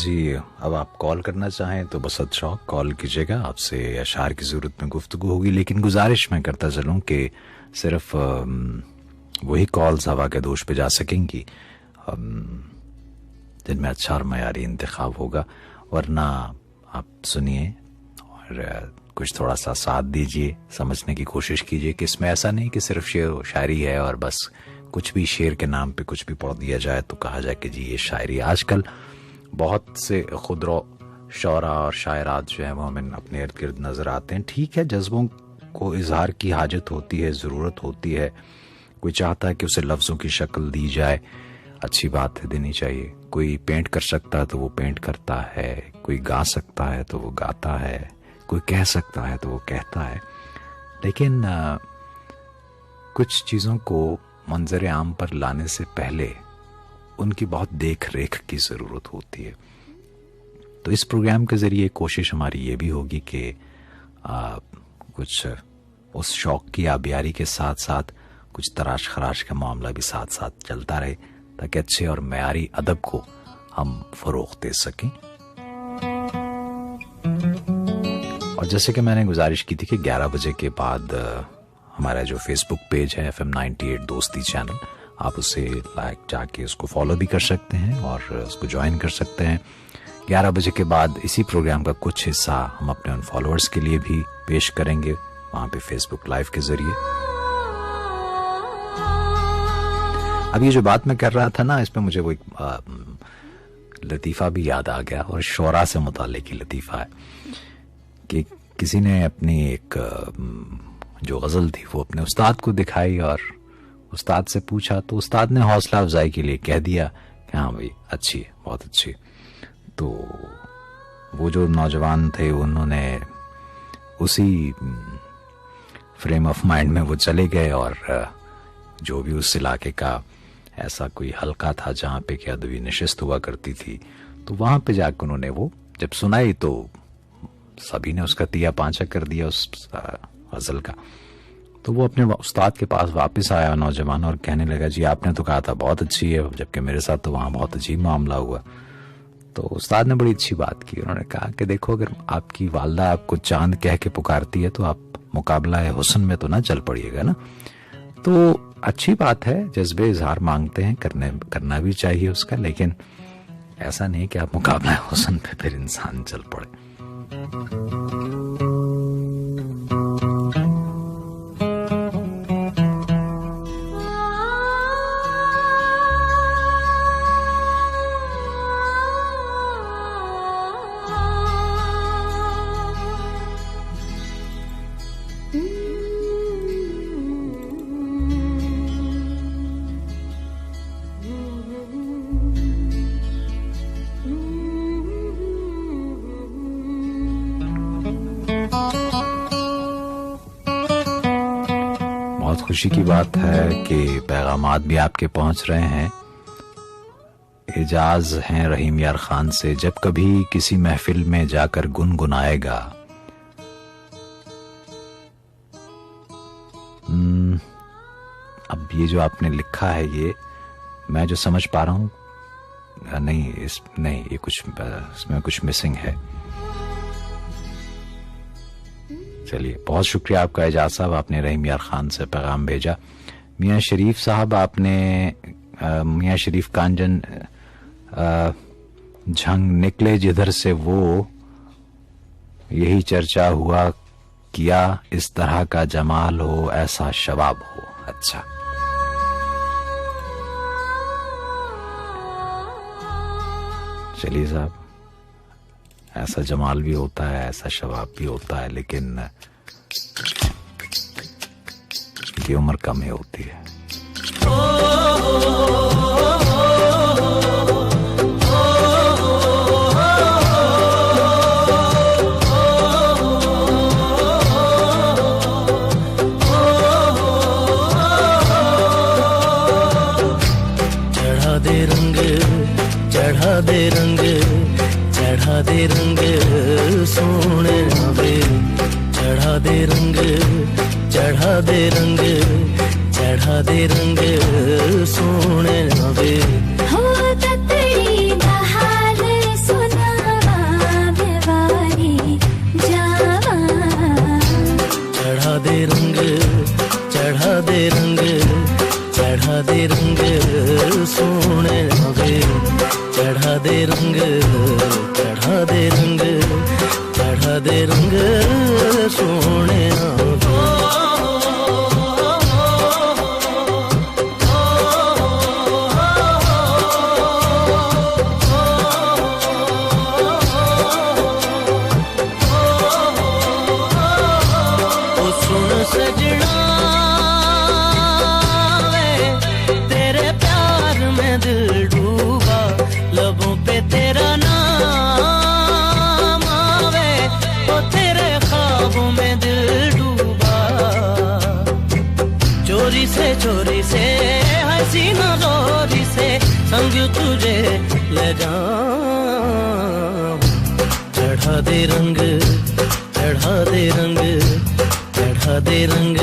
जी, अब आप कॉल करना चाहें तो बस शौक कॉल कीजिएगा, आपसे अशार की ज़रूरत में गुफ्तगू होगी, लेकिन गुजारिश मैं करता चलूँ कि सिर्फ वही कॉल्स हवा के दोष पे जा सकेंगी जिनमें अच्छा और मयारी इंतखाब होगा, वरना आप सुनिए और कुछ थोड़ा सा साथ दीजिए, समझने की कोशिश कीजिए कि इसमें ऐसा नहीं कि सिर्फ शेर व शायरी है और बस कुछ भी शेर के नाम पे कुछ भी पढ़ दिया जाए तो कहा जाए कि जी ये शायरी। आजकल बहुत से खुदरो शौरा और शायरात जो हैं वो हमें अपने इर्द गिर्द नज़र आते हैं। ठीक है, जज्बों को इजहार की हाजत होती है, ज़रूरत होती है, कोई चाहता है कि उसे लफ्ज़ों की शक्ल दी जाए, अच्छी बात है, देनी चाहिए। कोई पेंट कर सकता है तो वो पेंट करता है, कोई गा सकता है तो वो गाता है, कोई कह सकता है तो वो कहता है, लेकिन कुछ चीज़ों को मंजर आम पर लाने से पहले उनकी बहुत देख रेख की ज़रूरत होती है। तो इस प्रोग्राम के ज़रिए कोशिश हमारी ये भी होगी कि कुछ उस शौक़ की आबियारी के साथ साथ कुछ तराश खराश का मामला भी साथ साथ चलता रहे, ताकि अच्छे और मयारी अदब को हम फ़रोग़ दे सकें। और जैसे कि मैंने गुजारिश की थी कि 11 बजे के बाद हमारा जो फेसबुक पेज है FM 98 दोस्ती चैनल, आप उसे लाइक जाके उसको फॉलो भी कर सकते हैं और उसको ज्वाइन कर सकते हैं। 11 बजे के बाद इसी प्रोग्राम का कुछ हिस्सा हम अपने उन फॉलोअर्स के लिए भी पेश करेंगे वहाँ पे फेसबुक लाइव के ज़रिए। अब ये जो बात मैं कर रहा था ना, इसमें मुझे वो एक लतीफ़ा भी याद आ गया, और शोरा से मुताल्लिक़ ही लतीफ़ा है कि किसी ने अपनी एक जो गज़ल थी वो अपने उस्ताद को दिखाई और उस्ताद से पूछा, तो उस्ताद ने हौसला अफजाई के लिए कह दिया कि हाँ भाई अच्छी है, बहुत अच्छी। तो वो जो नौजवान थे उन्होंने उसी फ्रेम ऑफ माइंड में वो चले गए और जो भी उस इलाके का ऐसा कोई हल्का था जहाँ पे कि अदबी नशिस्त हुआ करती थी, तो वहाँ पे जाकर उन्होंने वो जब सुनाई तो सभी ने उसका तिया पांचा कर दिया उस गज़ल का। तो वो अपने उस्ताद के पास वापस आया नौजवान और कहने लगा, जी आपने तो कहा था बहुत अच्छी है, जबकि मेरे साथ तो वहाँ बहुत अजीब मामला हुआ। तो उस्ताद ने बड़ी अच्छी बात की, उन्होंने कहा कि देखो, अगर आपकी वालदा आपको चांद कह के पुकारती है तो आप मुकाबला हुस्न में तो ना चल पड़िएगा ना। तो अच्छी बात है, जज्बे इजहार मांगते हैं, करना भी चाहिए उसका, लेकिन ऐसा नहीं कि आप मुकाबला हुस्न पे फिर इंसान चल पड़े। खुशी की बात है कि पैगामात भी आपके पहुंच रहे हैं। इजाज हैं रहीम यार खान से, जब कभी किसी महफिल में जाकर गुनगुनाएगा। अब ये जो आपने लिखा है, ये मैं जो समझ पा रहा हूँ, नहीं ये कुछ इसमें कुछ मिसिंग है। चलिए, बहुत शुक्रिया आपका एजाज साहब, आपने रहीम यार खान से पैगाम भेजा। मियाँ शरीफ साहब, आपने मियाँ शरीफ कांजन झंग निकले जिधर से वो, यही चर्चा हुआ किया, इस तरह का जमाल हो, ऐसा शबाब हो। अच्छा, चलिए साहब, ऐसा जमाल भी होता है, ऐसा शबाब भी होता है, लेकिन की उम्र कम ही होती है। चढ़ा दे रंग, चढ़ा दे रंग, चढ़ा दे रंग सोने वे, चढ़ा दे रंग, चढ़ा दे रंग, चढ़ा दे रंग सोने वे। हो ततड़ी दा हाल सुन चढ़ा दे रंग चढ़ा दे रंग चढ़ा दे रंग सोने वे चढ़ा दे रंग चढ़ा दे रंग चढ़ा दे रंग सोने सजना वे तेरे प्यार में दिल डूबा लबों पे तेरा नाम आवे ओ तेरे ख्वाबों में दिल डूबा चोरी से हसीना गोरी से संग तुझे ले जाऊं चढ़ा दे रंग चढ़ा दे रंग चढ़ा दे रंग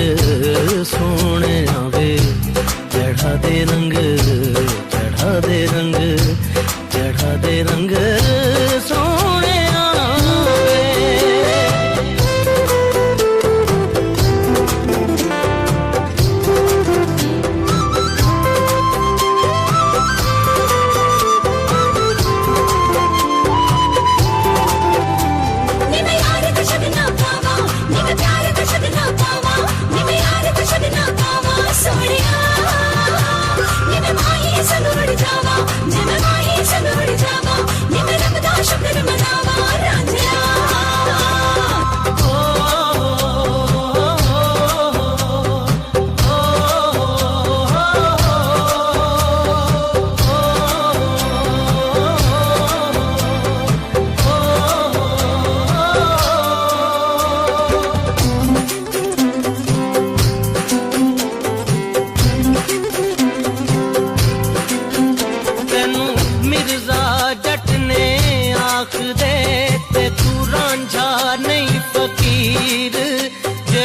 सोने वे चढ़ा दे रंग चढ़ा दे रंग चढ़ा दे रंग सोने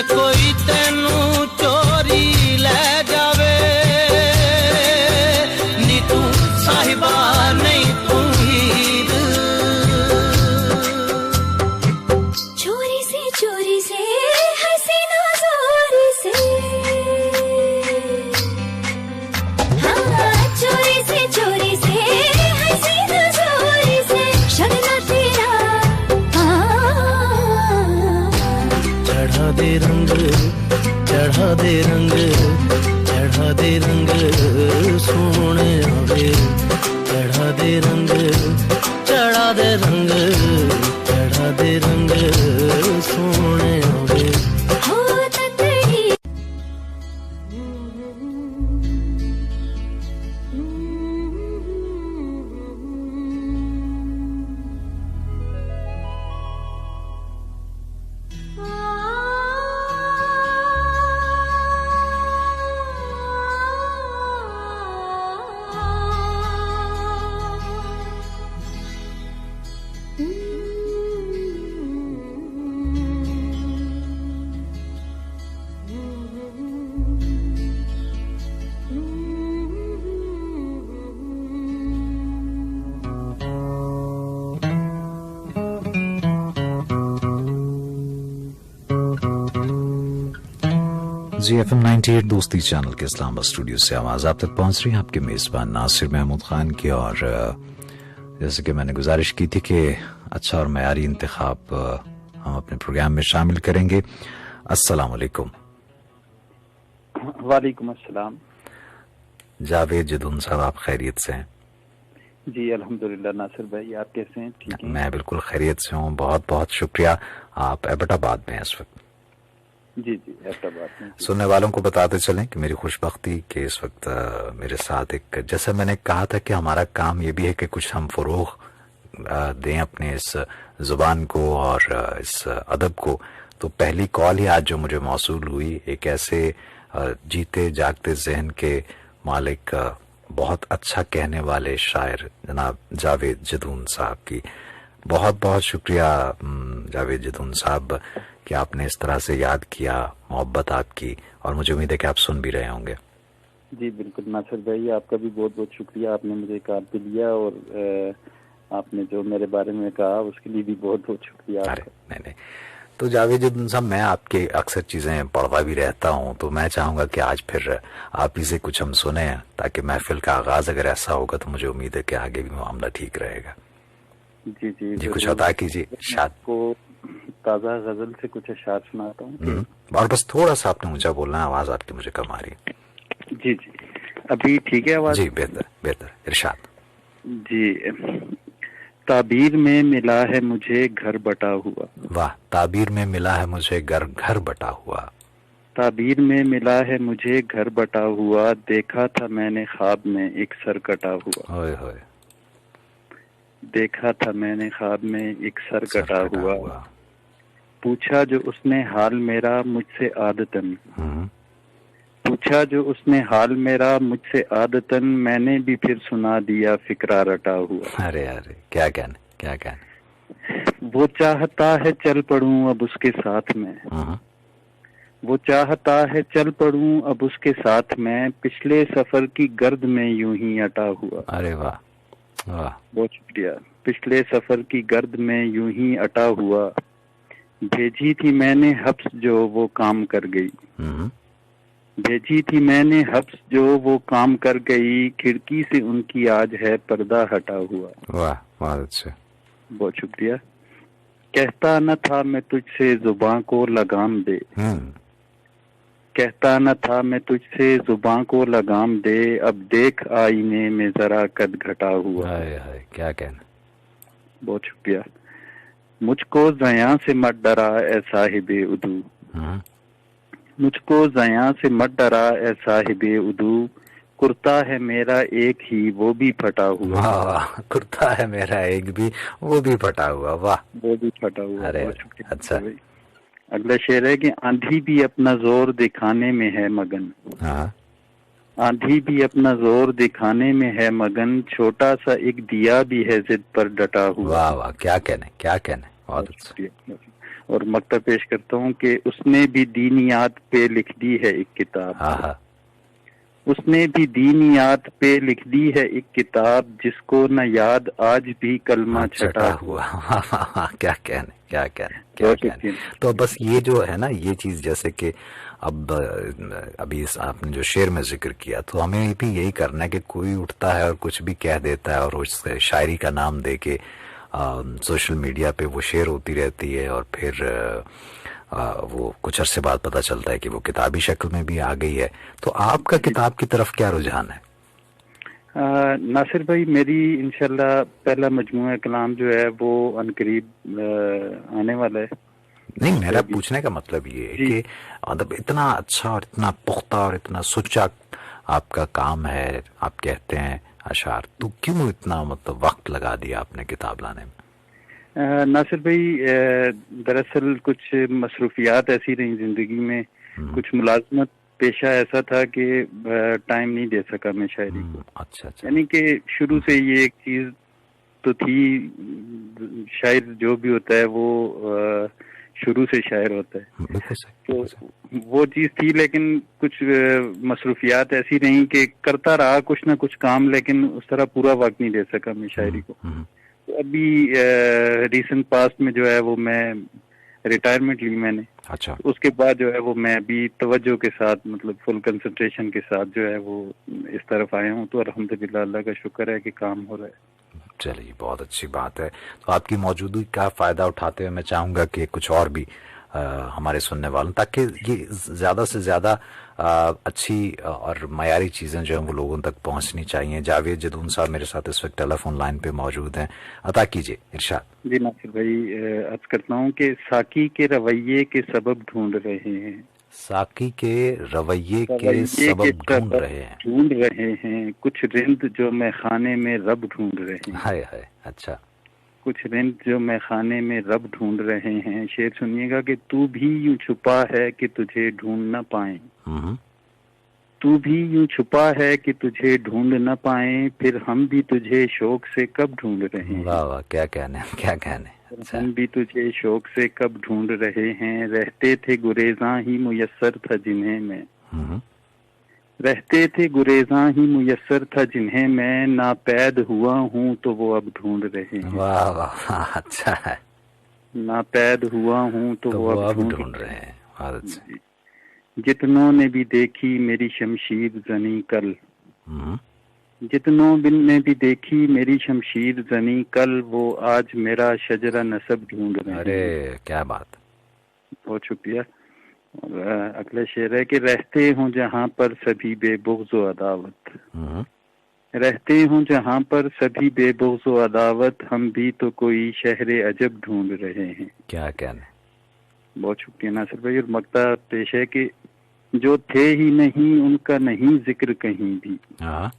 कोई तेनू चोरी ले जावे नी तू साहिबा नहीं तू हीर चोरी से हसीना जोरी से हाँ चोरी से हसीना जोरी से शगना तेरा चढ़ा दे रंग चढ़ा दे रंग चढ़ा दे रंग सोने वे चढ़ा दे रंग चढ़ा दे रंग चढ़ा दे रंग सोने वे हो तकड़ी जी FM 98 दोस्ती चैनल के इस्लामाबाद स्टूडियो से आवाज आप तक पहुंच रही है आपके मेजबान नासिर महमूद खान की। और जैसे कि मैंने गुजारिश की थी कि अच्छा और मयारी इंतखाब हम अपने प्रोग्राम में शामिल करेंगे। अस्सलाम वालेकुम। वालेकुम अस्सलाम। जावेद जदून साहब, आप खैरियत से हैं? जी अल्हम्दुलिल्लाह। नासिर भाई आप कैसे हैं? ठीक हैं? मैं बिल्कुल खैरियत से हूँ। बहुत बहुत शुक्रिया। आप एबटाबाद में हैं इस वक्त? जी ऐसा बात नहीं। सुनने वालों को बताते चलें कि मेरी खुशबख्ती कि इस वक्त मेरे साथ एक, जैसे मैंने कहा था कि हमारा काम ये भी है कि कुछ हम फरोग दें अपने इस जुबान को और इस अदब को। तो पहली कॉल ही आज जो मुझे मौसूल हुई एक ऐसे जीते जागते जहन के मालिक, बहुत अच्छा कहने वाले शायर जनाब जावेद जदून साहब की। बहुत बहुत शुक्रिया जावेद जदून साहब कि आपने इस तरह से याद किया, मोहब्बत आपकी, और मुझे उम्मीद है कि आप सुन भी रहे होंगे। जी बिल्कुल नासिर भाई, आपका भी बहुत बहुत शुक्रिया। आपने मुझे कॉल पे लिया और आपने जो मेरे बारे में कहा उसके लिए भी बहुत बहुत शुक्रिया। अरे नहीं, तो जावेद साहब, मैं आपके अक्सर चीजें पढ़ता भी रहता हूँ, तो मैं चाहूंगा कि आज फिर आप ही से कुछ हम सुने, ताकि महफिल का आगाज अगर ऐसा होगा तो मुझे उम्मीद है कि आगे भी मामला ठीक रहेगा। जी जी जी कुछ अता कीजिए। शाद को ताज़ा गजल से कुछ अशार सुनाता हूँ। और बस थोड़ा सा आपने ऊंचा बोलना है, आवाज आपकी मुझे कम आ रही है। जी जी, अभी ठीक है आवाज? जी बेहतर बेहतर, इरशाद। जी, ताबीर में मिला है मुझे घर बटा हुआ। वाह, ताबीर में मिला है मुझे घर घर बटा हुआ। ताबीर में मिला है मुझे घर बटा हुआ, देखा था मैंने ख्वाब में एक सर कटा हुआ। होए होए, देखा था मैंने ख्वाब में एक सर सर कटा कटा हुआ। हुआ। पूछा जो उसने हाल मेरा मुझसे आदतन, हम्म, पूछा जो उसने हाल मेरा मुझसे आदतन, मैंने भी फिर सुना दिया फिक्रा रटा हुआ। अरे अरे, क्या कहने क्या कहने। वो चाहता है चल पड़ूं अब उसके साथ में, वो चाहता है चल पड़ूं अब उसके साथ में, पिछले सफर की गर्द में यूं ही अटा हुआ। अरे वाह वाह, बहुत शुक्रिया। पिछले सफर की गर्द में यूं ही अटा हुआ, भेजी थी मैंने हब्स जो वो काम कर गई, भेजी थी मैंने हब्स जो वो काम कर गई, खिड़की से उनकी आज है पर्दा हटा हुआ। वाह बहुत अच्छा। बहुत शुक्रिया। कहता न था मैं तुझसे जुबान को लगाम दे, कहता न था मैं तुझसे जुबान को लगाम दे, अब देख आईने में जरा कद घटा हुआ। हाय हाय, क्या कहना। बहुत शुक्रिया। मुझको ज़यां से मत डरा ए साहिबे उदू, मुझको ज़यां से मत डरा ए साहिबे उदू, कुर्ता है मेरा एक ही वो भी फटा हुआ। वाह, कुर्ता है मेरा एक भी वो भी फटा हुआ। वाह, वो भी फटा हुआ। अरे बहुत शुक्रिया। अच्छा। अगला शेर है कि आंधी भी अपना जोर दिखाने में है मगन, हाँ, आंधी भी अपना जोर दिखाने में है मगन, छोटा सा एक दिया भी है जिद पर डटा हुआ। वाह वाह, क्या कहने क्या कहने, बहुत अच्छा। और मक्ता पेश करता हूँ कि उसने भी दीनियात पे लिख दी है एक किताब, हाँ हाँ, उसने भी दीनियात पे लिख दी है एक किताब, जिसको न याद आज भी कलमा छटा हुआ। क्या कहने क्या कहने क्या कहने। तो बस ये जो है ना, ये चीज जैसे कि अब अभी आपने जो शेर में जिक्र किया, तो हमें भी यही करना है कि कोई उठता है और कुछ भी कह देता है और उस शायरी का नाम दे के सोशल मीडिया पे वो शेयर होती रहती है, और फिर वो कुछ अरसे बाद पता चलता है कि वो किताबी शक्ल में भी आ गई है। तो आपका किताब की तरफ क्या रुझान है? नासिर भाई, मेरी इंशाल्लाह पहला मजमूआ कलाम जो है वो अनकरीब आने वाला है। नहीं, मेरा पूछने का मतलब ये है कि मतलब इतना अच्छा और इतना पुख्ता और इतना सुच्चा आपका काम है, आप कहते हैं अशार, तो क्यों इतना मतलब वक्त लगा दिया आपने किताब लाने में? नासिर भाई, दरअसल कुछ मसरूफियात ऐसी रही जिंदगी में, कुछ मुलाजमत पेशा ऐसा था कि टाइम नहीं दे सका मैं शायरी को। अच्छा अच्छा। यानी कि शुरू से ये एक चीज तो थी, शायर जो भी होता है वो शुरू से शायर होता है, तो वो चीज थी, लेकिन कुछ मसरूफियात ऐसी रही कि करता रहा कुछ ना कुछ काम, लेकिन उस तरह पूरा वक्त नहीं दे सका मैं शायरी को। तो अभी रिसेंट पास्ट में जो है वो मैं रिटायरमेंट ली मैंने। अच्छा। उसके बाद जो है वो मैं अभी तवज्जो के साथ, मतलब फुल कंसंट्रेशन के साथ जो है वो इस तरफ आया हूँ, तो अल्हम्दुलिल्लाह अल्लाह का शुक्र है कि काम हो रहा है। चलिए, बहुत अच्छी बात है। तो आपकी मौजूदगी का फायदा उठाते हुए मैं चाहूंगा कि कुछ और भी हमारे सुनने वालों, ताकि ये ज्यादा से ज्यादा अच्छी और मयारी चीजें जो हैं वो लोगों तक पहुंचनी चाहिए। जावेद जदून साहब मेरे साथ इस वक्त टेलीफोन लाइन पे मौजूद हैं, अता कीजिए इरशाद। जी नासिर भाई, अर्ज करता हूँ कि साकी के रवैये के सबब ढूंढ रहे हैं, साकी के रवैये के सबब ढूंढ रहे हैं, कुछ रिंद जो मैं खाने में रब ढूंढ रहे हैं। हाय हाय, अच्छा। कुछ रिंद जो मैं खाने में रब ढूंढ रहे हैं। शेर सुनिएगा कि तू भी यूं छुपा है कि तुझे ढूंढ न पाए, तू भी यूं छुपा है कि तुझे ढूंढ न पाए, फिर हम भी तुझे शौक से कब ढूंढ रहे हैं। वाह वाह, क्या कहने क्या कहने। अच्छा। हम भी तुझे शौक से कब ढूंढ रहे हैं, रहते थे गुरेज़ां ही मुयस्सर था जिन्हें मैं, रहते थे गुरेज़ां ही मुयस्सर था जिन्हें मैं, नापैद हुआ हूँ तो वो अब ढूंढ रहे हैं। वाह वाह, अच्छा है। नापैद हुआ हूँ तो वो अब अब ढूंढ रहे हैं। आदत से। जितनों ने भी देखी मेरी शमशीर जनी कल, हम्म, जितनों ने भी देखी मेरी शमशीर जनी कल, वो आज मेरा शजरा नसब ढूंढ रहे हैं। अरे क्या बात। बहुत शुक्रिया। और अगला शेर है कि रहते हों जहाँ पर सभी बेबुग़्ज़ व अदावत, रहते हों जहाँ पर सभी बेबुग़्ज़ व अदावत, हम भी तो कोई शहरे अजब ढूंढ रहे हैं। क्या कहने। बहुत शुक्रिया नासिर भाई। और मक्ता पेश है कि जो थे ही नहीं उनका नहीं जिक्र कहीं भी, हाँ,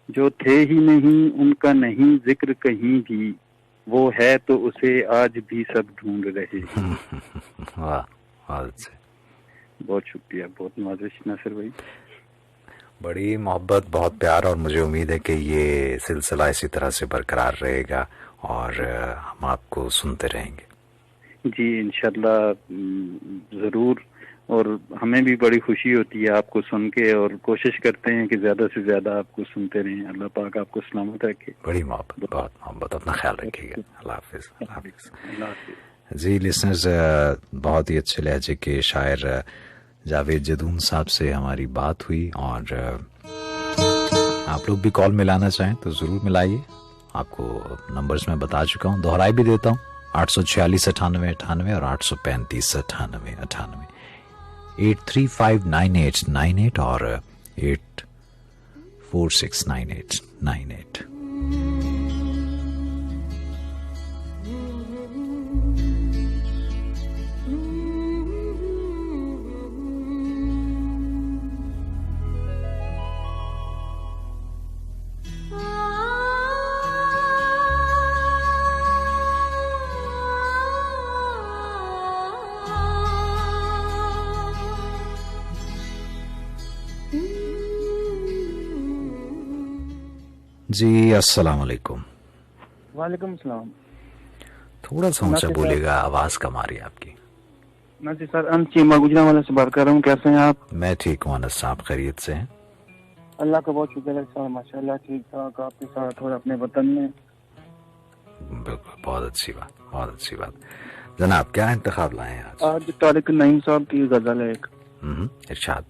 जो थे ही नहीं उनका नहीं जिक्र कहीं भी, वो है तो उसे आज भी सब ढूंढ रहे हैं। वाह, आदत से। बहुत शुक्रिया, बहुत नवाजिश नासिर भाई। बड़ी मोहब्बत, बहुत प्यार, और मुझे उम्मीद है कि ये सिलसिला इसी तरह से बरकरार रहेगा और हम आपको सुनते रहेंगे। जी इंशाल्लाह ज़रूर। और हमें भी बड़ी खुशी होती है आपको सुन के, और कोशिश करते हैं कि ज़्यादा से ज़्यादा आपको सुनते रहें। अल्लाह पाक आपको सलामत रखे। बड़ी मोहब्बत, बहुत मोहब्बत। अपना ख्याल रखिएगा। अल्लाह हाफिज़। अल्लाह हाफिज़। अल्लाह हाफिज़। जी लिसनर्स, बहुत ही अच्छे लहजे के शायर जावेद जदून साहब से हमारी बात हुई, और आप लोग भी कॉल मिलाना चाहें तो ज़रूर मिलाइए। आपको नंबर्स मैं बता चुका हूँ, दोहराई भी देता हूँ। 846 98 98 और 835 98 98, 8359898 और 8469898। जी अस्सलाम वालेकुम। वालेकुम सलाम। थोड़ा सा ऊंचा बोलेगा, आवाज कम आ रही है आपकी। नासिर सर, चीमा गुजरांवाला से बात कर रहा हूँ। कैसे हैं आप? मैं ठीक हूँ अनस साहब, खैरियत से हैं? अल्लाह का बहुत शुक्र है सर, माशाल्लाह ठीक ठाक। आपके साथ और अपने वतन में? बिल्कुल, बहुत अच्छी बात, बहुत अच्छी बात। जनाब क्या इंतखाब लाए हैं आज? आज तारिक नईम साहब की गजल है एक। इरशाद।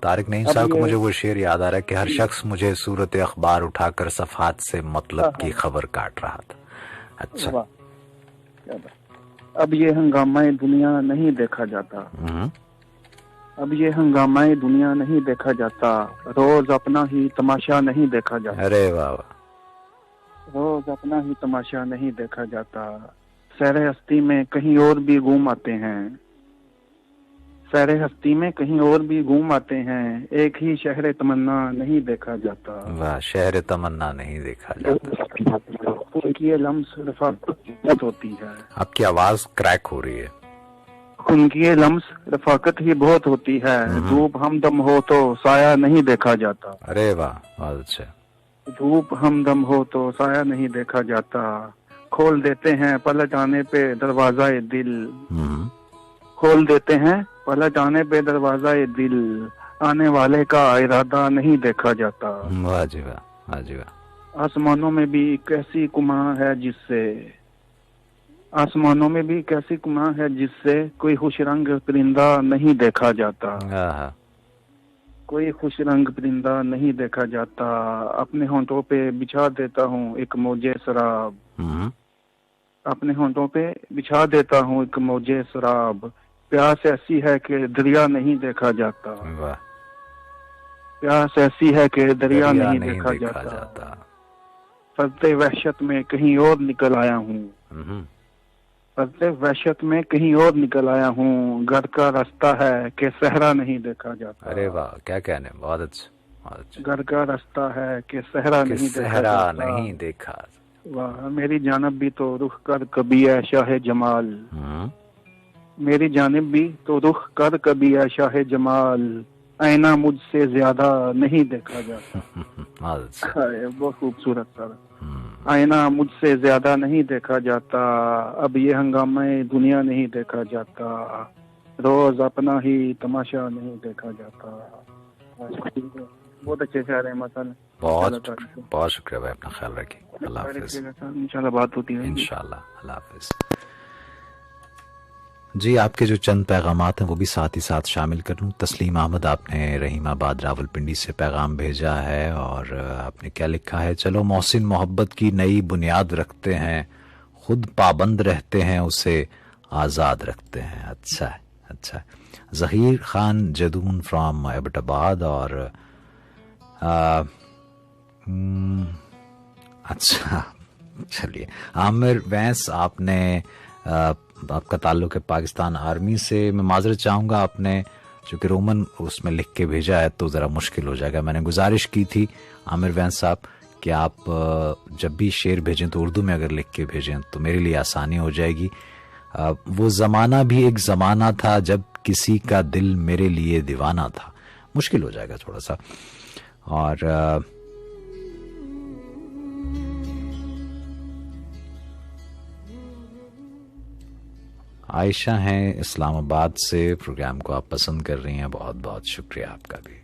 तारिक नईम साहब को मुझे वो शेर याद आ रहा है कि हर शख्स मुझे सूरत अखबार उठाकर सफात से मतलब की खबर काट रहा था। अच्छा। अब ये हंगामाए दुनिया नहीं देखा जाता, अब ये हंगामाए दुनिया नहीं देखा जाता, रोज अपना ही तमाशा नहीं देखा जाता। अरे वाह वाह। रोज अपना ही तमाशा नहीं देखा जाता, सैरे हस्ती में कहीं और भी घूम आते हैं, सैरे हस्ती में कहीं और भी घूम आते हैं, एक ही शहर तमन्ना नहीं देखा जाता। वाह, शहर तमन्ना नहीं देखा जाता। उनकी लम्स रफाकत होती है। आपकी आवाज क्रैक हो रही है। उनकी लम्स रफाकत ही बहुत होती है, धूप हमदम हो तो साया नहीं देखा जाता। अरे वाह, बहुत अच्छा। धूप हमदम हो तो साया नहीं देखा जाता, खोल देते हैं पलट आने पे दरवाजा दिल, खोल देते हैं पलट आने पे दरवाजा दिल, आने वाले का इरादा नहीं देखा जाता। वाह जी वाह, वाह जी वाह। आसमानों में भी कैसी कुमा है जिससे, आसमानों में भी कैसी कुमा है जिससे कोई खुश रंग परिंदा नहीं देखा जाता, कोई खुश रंग परिंदा नहीं देखा जाता। अपने होंठों पे बिछा देता हूँ एक मौजे शराब, अपने होंठों पे बिछा देता हूँ एक मौजे शराब, प्यास ऐसी है कि दरिया नहीं देखा जाता, प्यास ऐसी है कि दरिया नहीं देखा जाता। फलते वहशत में कहीं और निकल आया हूँ, फलते वहशत में कहीं और निकल आया हूँ, घर का रास्ता है कि सहरा नहीं देखा जाता। अरे वाह, क्या कहने, बहुत अच्छा। घर का रास्ता है कि सहरा नहीं देखा। वाह, मेरी जानब भी तो रुख कर कभी है शाह जमाल, मेरी जानिब भी तो रुख कर कभी है शाह जमाल, आईना मुझसे ज्यादा नहीं देखा जाता। बहुत खूबसूरत सर। आईना मुझसे ज्यादा नहीं देखा जाता, अब ये हंगामे दुनिया नहीं देखा जाता, रोज अपना ही तमाशा नहीं देखा जाता। बहुत अच्छे से आ रहे हैं मसाले। बहुत बहुत शुक्रिया भाई, अपना ख्याल रखिए। अल्लाह हाफिज़। इंशाल्लाह बात होती है। इंशाल्लाह, अल्लाह हाफिज़। जी, आपके जो चंद पैगामात हैं वो भी साथ ही साथ शामिल कर लूँ। तस्लीम अहमद, आपने रहीमाबाद रावलपिंडी से पैगाम भेजा है और आपने क्या लिखा है। चलो मोहसिन मोहब्बत की नई बुनियाद रखते हैं, खुद पाबंद रहते हैं, उसे आज़ाद रखते हैं। अच्छा है, अच्छा है। ज़हीर खान जदून फ्राम एबटाबाद और अच्छा चलिए। आमिर वैंस, आपने आपका ताल्लुक है पाकिस्तान आर्मी से। मैं माजरत चाहूँगा, आपने चूँकि रोमन उसमें लिख के भेजा है तो ज़रा मुश्किल हो जाएगा। मैंने गुजारिश की थी आमिर वैंस साहब कि आप जब भी शेर भेजें तो उर्दू में अगर लिख के भेजें तो मेरे लिए आसानी हो जाएगी। वो ज़माना भी एक ज़माना था जब किसी का दिल मेरे लिए दीवाना था। मुश्किल हो जाएगा थोड़ा सा। और आयशा हैं इस्लामाबाद से, प्रोग्राम को आप पसंद कर रही हैं, बहुत बहुत शुक्रिया आपका भी।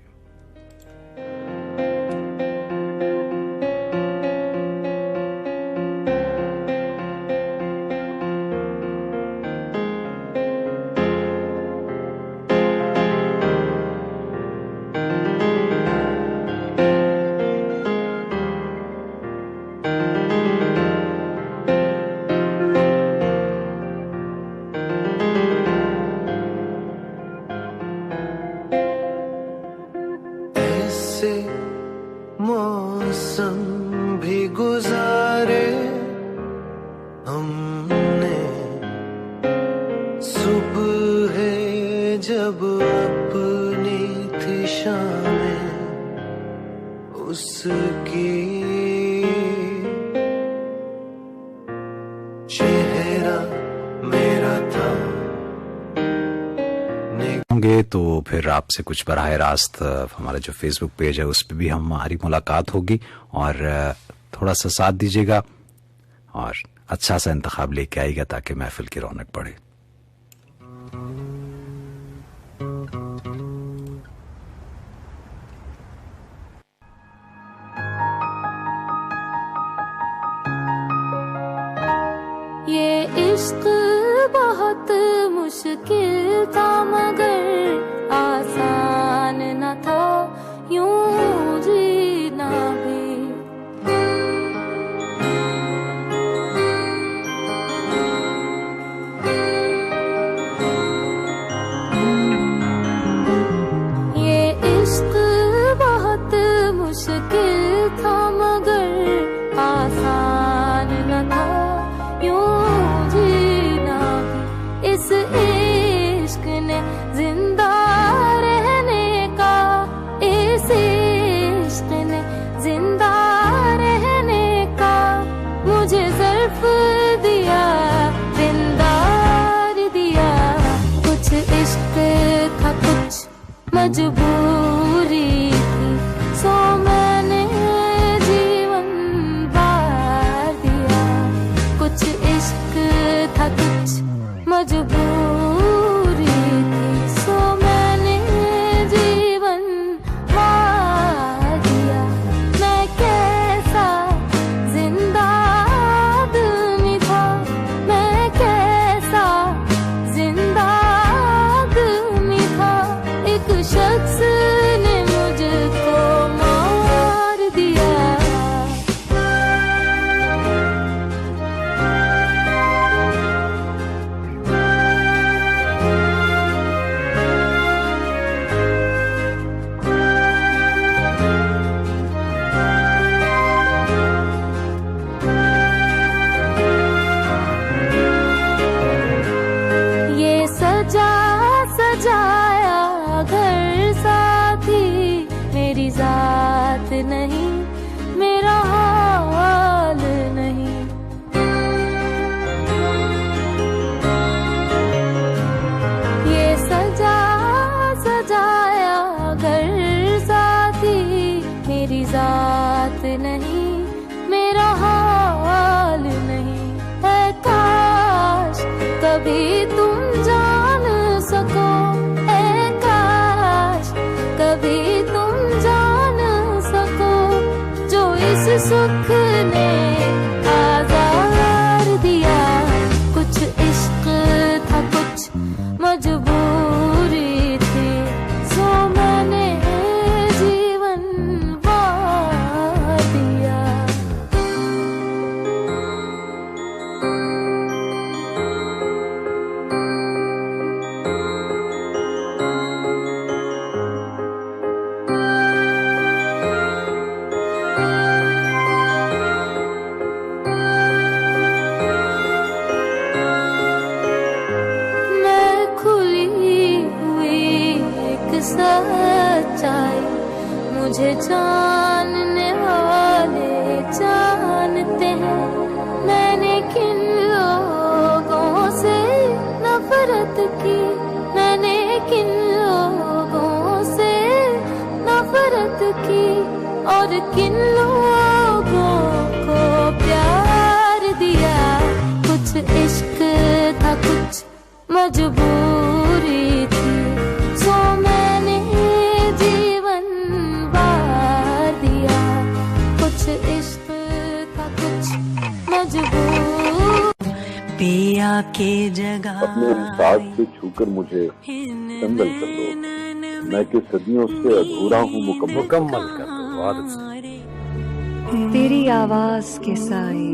मौसम भी गुजारे हमने, सुबह है जब अपनी थी शामें उसकी, चेहरा मेरा था। होंगे तो फिर आपसे कुछ बराह रास्त हमारा जो फेसबुक पेज है उस पर भी हमारी मुलाकात होगी और थोड़ा सा साथ दीजिएगा और अच्छा सा इंतखाब लेके आएगा ताकि महफिल की रौनक बढ़े। ये इश्क बहुत मुश्किल था मगर आसान न था यूं जीना भी। ये इश्क बहुत मुश्किल था मगर आसान न था यूं जीना भी। इस इश्क ने जिंदा रहने का, इस इश्क ने जिंदा रहने का मुझे ज़र्फ दिया, दिलदार दिया। कुछ इश्क था कुछ मजबूरी थी, सो मैंने जीवन बार दिया। कुछ इश्क था कुछ मजबूरी थी, सो मैंने जीवन बार दिया। मैं कैसा जिंदा आदमी था, मैं कैसा जिंदा आदमी था। एक शख्स ने मुझको मार सच्चाई मुझे जानने वाले जानते हैं। मैंने किन लोगों से नफरत की, मैंने किन लोगों से नफरत की और किन लोगों को प्यार दिया। कुछ इश्क था, कुछ मजबूरी थी, सो मैंने जीवन वार दिया। कुछ इश्क था, कुछ मजबूर। पिया के जगह अपने साथ से छूकर मुझे संगल कर लो, मैं कि सदियों से अधूरा हूँ मुकम्मल कर दो। तेरी आवाज के साए,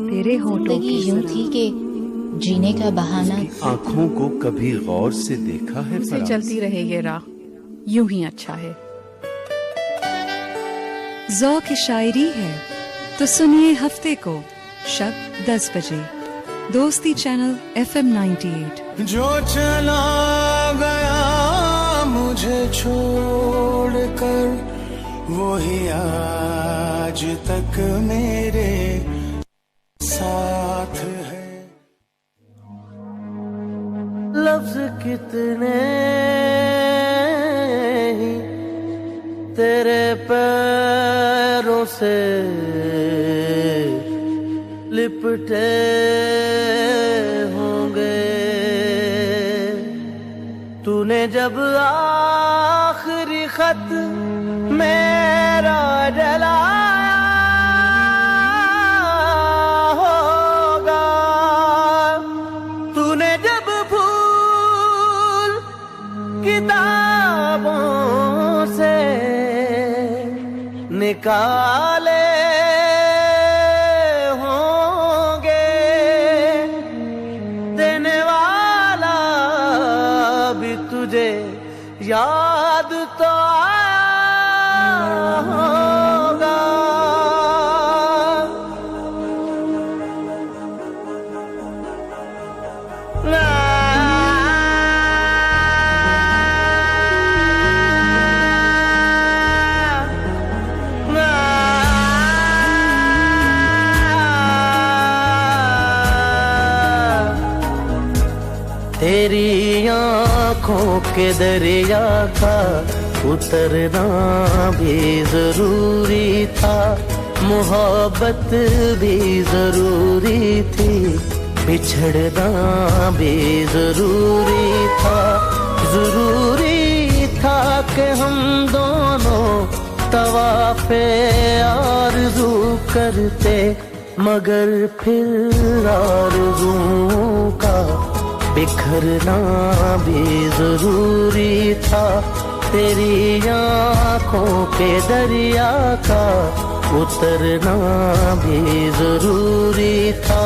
तेरे होठों की यूं थी कि जीने का बहाना। आँखों को कभी गौर से देखा है? से चलती रहे ये राह, यूं ही अच्छा है। ज़ौक़ शायरी है तो सुनिए हफ्ते को शब 10 बजे दोस्ती चैनल FM 98। जो चला गया मुझे छोड़कर, वही आज तक मेरे साथ है। लफ्ज कितने ही तेरे पैरों से लिपटे होंगे। तूने जब आखिरी खत मेरा जलाया होगा, तूने जब फूल किताबों से निकाले होंगे, देने वाला भी तुझे याद तो आया होगा। तेरी आँखों के दरिया का उतरना भी जरूरी था, मोहब्बत भी जरूरी थी, बिछड़ना भी जरूरी था। जरूरी था कि हम दोनों तवाफ़े आरज़ू करते, मगर फिर आरज़ुओं का बिखरना भी जरूरी था। तेरी आँखों के दरिया का उतरना भी जरूरी था।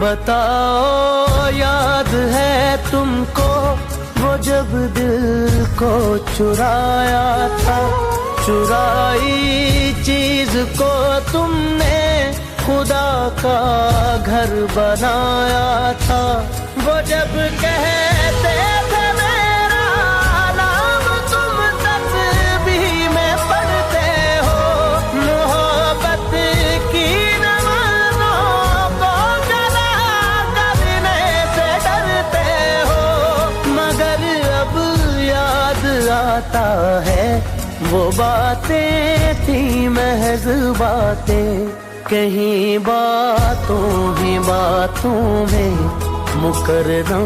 बताओ याद है तुमको वो जब दिल को चुराया था, चुराई चीज को तुमने खुदा का घर बनाया था। वो जब कहते थे मेरा नाम तुम तस्बीह में पढ़ते हो, मोहब्बत की आता है वो बातें थी महज बातें, कहीं बातों ही बातों में मुकरना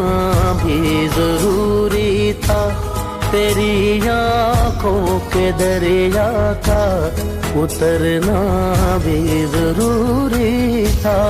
भी जरूरी था। तेरी आँखों के दरिया का उतरना भी जरूरी था।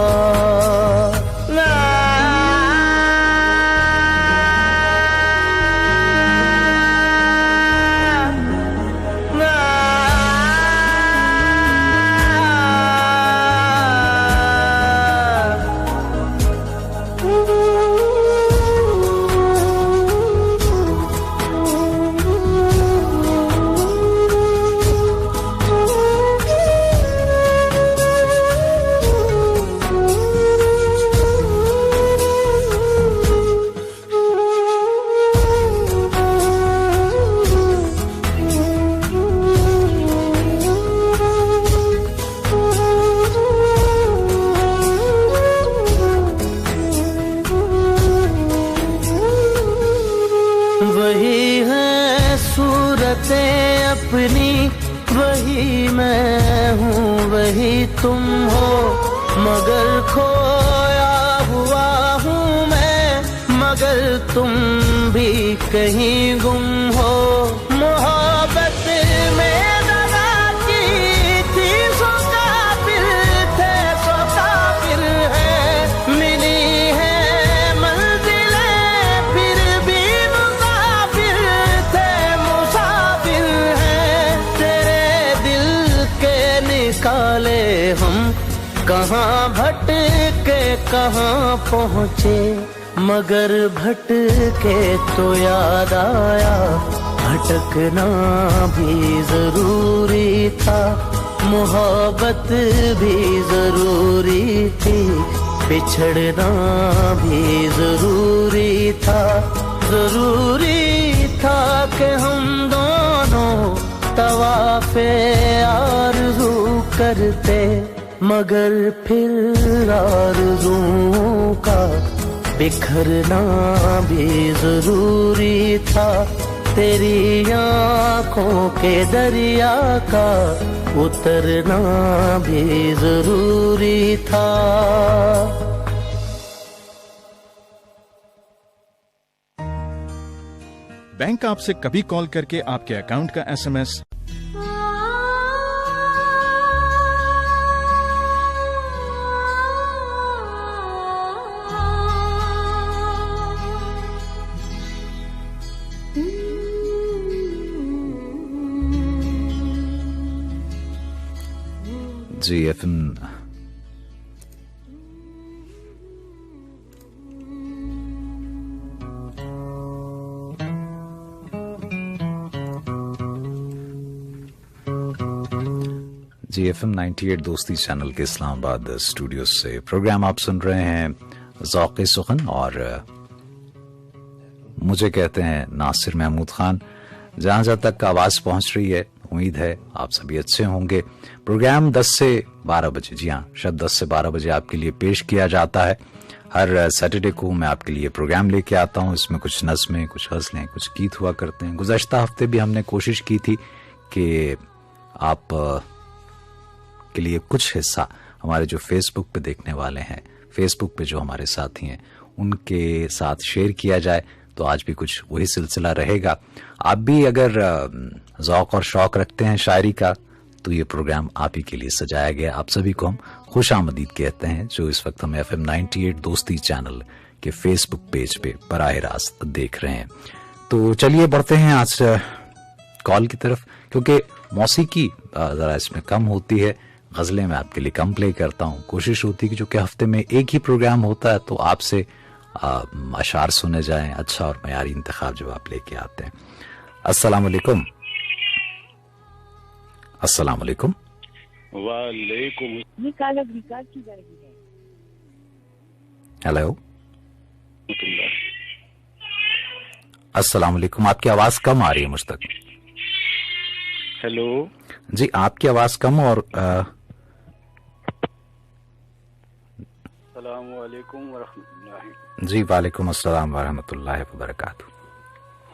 वही तुम हो, मगर खोया हुआ हूँ मैं, मगर तुम भी कहीं गुम हो। मोहब्बत में दगा की थी, सो काफिर थे, सो काफिर है। मिली है मंजिलें फिर भी मुसाफिर थे, मुसाफिर हैं। तेरे दिल के निकाले हम, कहाँ भटके कहाँ पहुँचे, मगर भटके तो याद आया, भटकना भी जरूरी था। मोहब्बत भी जरूरी थी, बिछड़ना भी जरूरी था। जरूरी था कि हम दोनों तवाफ़े आरज़ू करते, मगर फिर आरज़ुओं का बिखरना भी जरूरी था। तेरी आँखों के दरिया का उतरना भी जरूरी था। बैंक आपसे कभी कॉल करके आपके अकाउंट का SMS जी FM FM 98 दोस्ती चैनल के इस्लामाबाद स्टूडियो से प्रोग्राम आप सुन रहे हैं ज़ौक़े सुखन, और मुझे कहते हैं नासिर महमूद खान। जहां जहां तक आवाज पहुंच रही है, उम्मीद है आप सभी अच्छे होंगे। प्रोग्राम 10 से 12 बजे, जी हाँ, शायद 10 से 12 बजे आपके लिए पेश किया जाता है। हर सैटरडे को मैं आपके लिए प्रोग्राम लेके आता हूँ। इसमें कुछ नज़्में, कुछ गज़लें, कुछ गीत हुआ करते हैं। गुज़श्ता हफ्ते भी हमने कोशिश की थी कि आप के लिए कुछ हिस्सा हमारे जो फेसबुक पे देखने वाले हैं, फेसबुक पे जो हमारे साथी हैं, उनके साथ शेयर किया जाए। तो आज भी कुछ वही सिलसिला रहेगा। आप भी अगर ज़ौक़ और शौक़ रखते हैं शायरी का, तो ये प्रोग्राम आप ही के लिए सजाया गया। आप सभी को हम खुश आमदीद कहते हैं, जो इस वक्त हमें FM 98 दोस्ती चैनल के फेसबुक पेज पे बराह रास्त देख रहे हैं। तो चलिए बढ़ते हैं आज कॉल की तरफ, क्योंकि मौसीकी ज़रा इसमें कम होती है, गज़लें मैं आपके लिए कम प्ले करता हूँ। कोशिश होती है कि जो कि हफ्ते में एक ही प्रोग्राम होता है, तो आपसे अशार सुने जाएं, अच्छा और मयारी इंतखाब जब आप लेके आते हैं। अस्सलाम वालेकुम। अस्सलाम वालेकुम। वालेकुम। रिकॉर्ड की जाएगी। हेलो, अस्सलाम वालेकुम। आपकी आवाज कम आ रही है मुझ तक। हेलो जी, आपकी आवाज कम और अस्सलामुअलैकुम वरहमतुल्लाहि। जी वालेकुम अस्सलाम वरहमतुल्लाहि वबरकातुहू।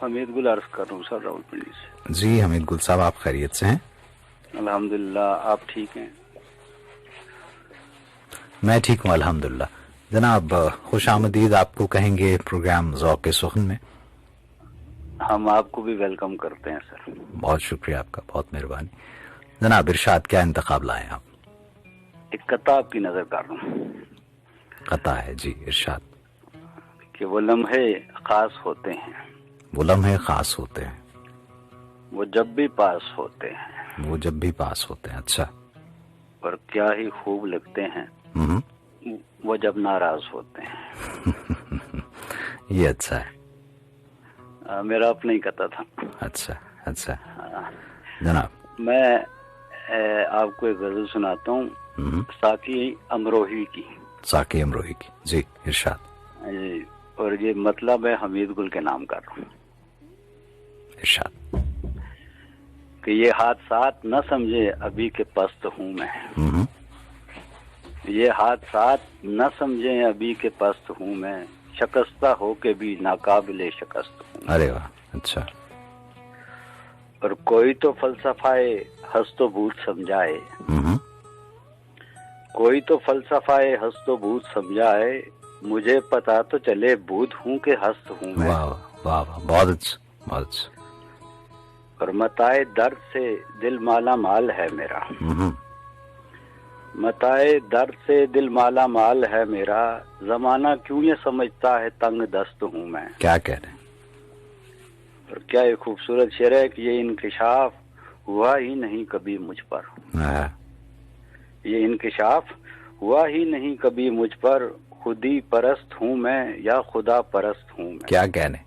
हमीद गुल अर्ज कर रहा हूँ सर, रावलपिंडी से। जी हमीद गुल साहब, आप खैरियत से हैं? अल्हम्दुलिल्लाह, आप ठीक हैं? मैं ठीक हूँ अल्हम्दुलिल्लाह। जनाब, खुश आमदीद आपको कहेंगे प्रोग्राम ज़ौक़े सुखन में। हम आपको भी वेलकम करते हैं सर। बहुत शुक्रिया आपका, बहुत मेहरबानी। जनाब इरशाद, क्या इंतखाब लाए आप? एक किताब की नजर कर रहा हूँ। कता है जी, इरशाद। कि वो लम्हे खास होते हैं, वो लम्हे खास होते हैं, वो जब भी पास होते हैं, वो जब भी पास होते हैं। अच्छा। और क्या ही खूब लगते हैं वो जब नाराज होते हैं। ये अच्छा है। मेरा अपना ही कथा था। अच्छा अच्छा जनाब, मैं आपको एक गजल सुनाता हूँ साकी अमरोही की। साकी अमरोही की, जी इरशाद। जी, और ये मतलब है हमीद गुल के नाम का। इरशाद। कि ये हादसात न समझे अभी के पस्त हूँ मैं, ये हादसात न समझे अभी के पस्त हूँ मैं, शकस्ता हो के भी नाकाबिले शकस्त हूँ। अरे वाह, अच्छा। और कोई तो फलसफाए हंस तो बूझ समझाए, कोई तो फलसफाए हस्त भूत समझाए, मुझे पता तो चले भूत हूँ कि हस्त हूँ मैं। वाह वाह वाह, बहुत अच्छा बहुत अच्छा। और मताए दर्द से दिल माला माल है मेरा, मताए दर्द से दिल माला माल है मेरा, जमाना क्यों ये समझता है तंग दस्त हूँ मैं। क्या कह रहे हैं? और क्या ये खूबसूरत शेर है कि ये इंकिशाफ हुआ ही नहीं कभी मुझ पर, ये इंकिशाफ हुआ ही नहीं कभी मुझ पर, खुदी परस्त हूँ मैं या खुदा परस्त हूँ मैं। क्या कहने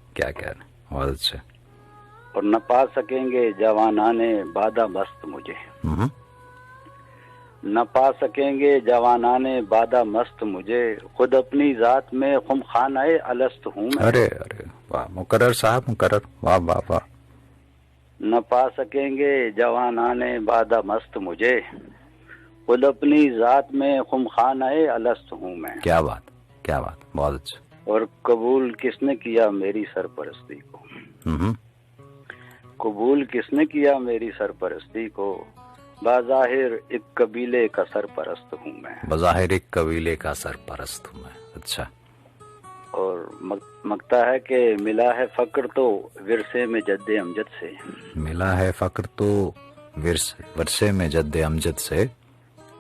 बहुत अच्छा। और न पा सकेंगे जवानाने बादा मस्त मुझे, न पा सकेंगे जवानाने बादा मस्त मुझे, खुद अपनी जात में खुम खानाए अलस्त हूँ मैं। अरे अरे वाह मुकर्रर साहब मुकर्रर, वाह वाह वाह। न पा सकेंगे जवानाने बादा मस्त मुझे, खुद अपनी जात में खुम खानाए अलस्त हूँ मैं। क्या बात बहुत अच्छा। और कबूल किसने किया मेरी सरपरस्ती को, कबूल किसने किया मेरी सरपरस्ती को, बाज़ाहिर एक कबीले का सरपरस्त हूँ मैं, बाज़ाहिर एक कबीले का सरपरस्त हूँ मैं। अच्छा। और मगता है कि मिला है फक्र तो विरसे में जद्दे अमजद से, मिला है फक्र तो विरसे में जद्दे अमजद से,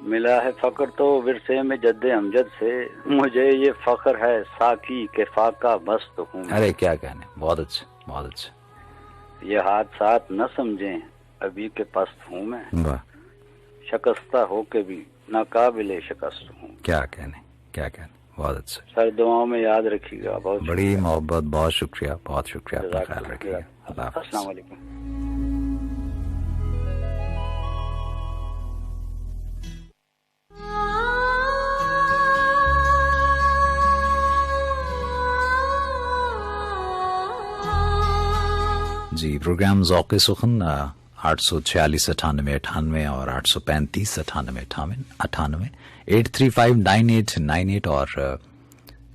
मिला है फक्र तो विरसे में जद्दे अमजद से, मुझे ये फख्र है साकी के फाका मस्त हूँ। अरे क्या कहने, बहुत अच्छा बहुत अच्छा। ये हादसात न समझें अभी के पस्त हूँ मैं, वाह। शकस्ता हो के भी नाकाबिले शिकस्त हूँ। क्या कहने बहुत अच्छा। सर दुआओं में याद रखिएगा। बहुत बड़ी मोहब्बत, बहुत शुक्रिया बहुत शुक्रिया। अपना ख्याल रखिएगा। अल्लाह हाफ़िज़। अस्सलाम वालेकुम। जी प्रोग्राम ज़ौक़े सुख़न 846 98 98 और 835 98 98 8359898 और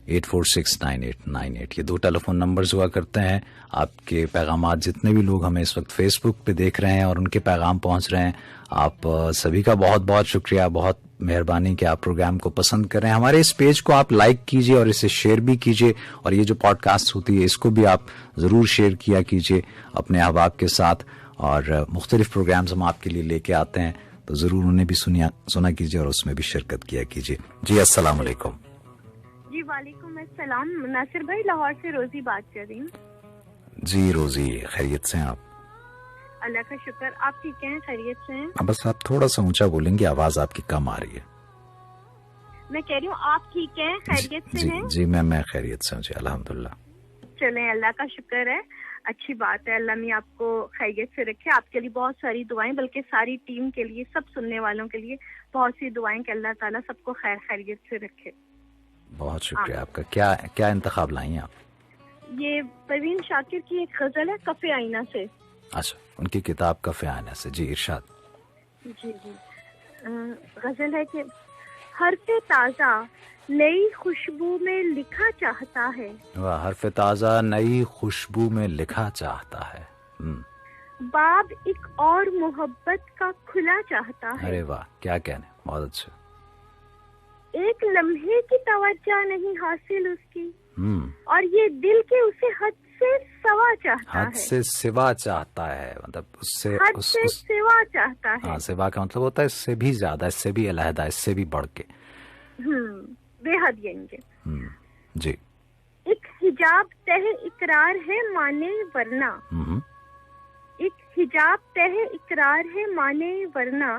8469898 ये 2 टेलीफोन नंबर्स हुआ करते हैं। आपके पैगाम जितने भी लोग हमें इस वक्त फेसबुक पे देख रहे हैं और उनके पैगाम पहुंच रहे हैं, आप सभी का बहुत बहुत शुक्रिया, बहुत मेहरबानी कि आप प्रोग्राम को पसंद कर रहे हैं। हमारे इस पेज को आप लाइक कीजिए और इसे शेयर भी कीजिए, और ये जो पॉडकास्ट होती है इसको भी आप ज़रूर शेयर किया कीजिए अपने अहबाब के साथ। और मुख्तलिफ प्रोग्राम्स हम आपके लिए लेके आते हैं, तो ज़रूर उन्हें भी सुना कीजिए और उसमें भी शिरकत किया कीजिए। जी अस्सलाम वालेकुम। जी वालेकुम अस्सलाम। नासिर भाई, लाहौर से रोजी बात कर रही हूँ। जी रोजी, खैरियत से हैं आप? अल्लाह का शुक्र, आप ठीक हैं? खैरियत से हैं? बस आप थोड़ा सा ऊंचा बोलेंगे, आवाज आपकी कम आ रही है। मैं कह रही हूँ आप ठीक हैं? खैरियत से हैं? जी मैं खैरियत से हूँ जी, अल्हम्दुलिल्लाह। चलें, अल्लाह का शुक्र है, अच्छी बात है। अल्लाह मियां आपको खैरियत से रखे। आपके लिए बहुत सारी दुआएं, बल्कि सारी टीम के लिए, सब सुनने वालों के लिए बहुत सी दुआएं कि अल्लाह ताला सबको खैरियत से रखे। बहुत शुक्रिया आपका। क्या इंतखाब लाई हैं आप? ये परवीन शाकिर की एक गजल है, कफे आईना से। अच्छा, उनकी किताब कफे आईना से। जी इरशाद। जी गजल है कि हर्फ़े ताज़ा नई खुशबू में लिखा चाहता है। वाह, हर्फ़े ताज़ा नई खुशबू में लिखा चाहता है। बाब एक और मोहब्बत का खुला चाहता है। अरे वाह, क्या कहने, बहुत अच्छा। एक लम्हे की तवज्जो नहीं हासिल उसकी, और ये दिल के उसे हद से सिवा चाहता है। हद से सिवा चाहता है, मतलब उससे हद से सिवा चाहता है। हाँ, सिवा का मतलब होता है इससे भी ज्यादा, इससे भी अलहदा, इससे भी बढ़ के। बेहद ये जी। एक हिजाब तह इकरार है माने वरना, एक हिजाब तह इकरार है माने वरना,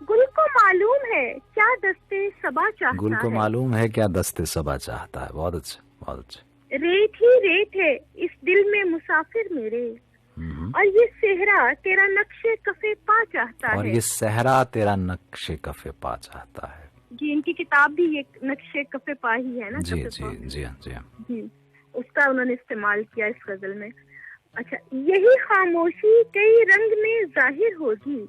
गुल को मालूम है क्या दस्ते सबा चाहता है। गुल को मालूम है क्या दस्ते सबा चाहता है। बहुत अच्छा बहुत अच्छा। रेत ही रेत है इस दिल में मुसाफिर मेरे, और ये सेहरा तेरा नक्शे कफे पा चाहता है। और ये सहरा तेरा नक्शे कफे पा चाहता है। जी, इनकी किताब भी ये नक्शे कफे पा ही है ना। जी जी जी हाँ जी हाँ जी, उसका उन्होंने इस्तेमाल किया इस गजल में। अच्छा, यही खामोशी कई रंग में जाहिर होगी,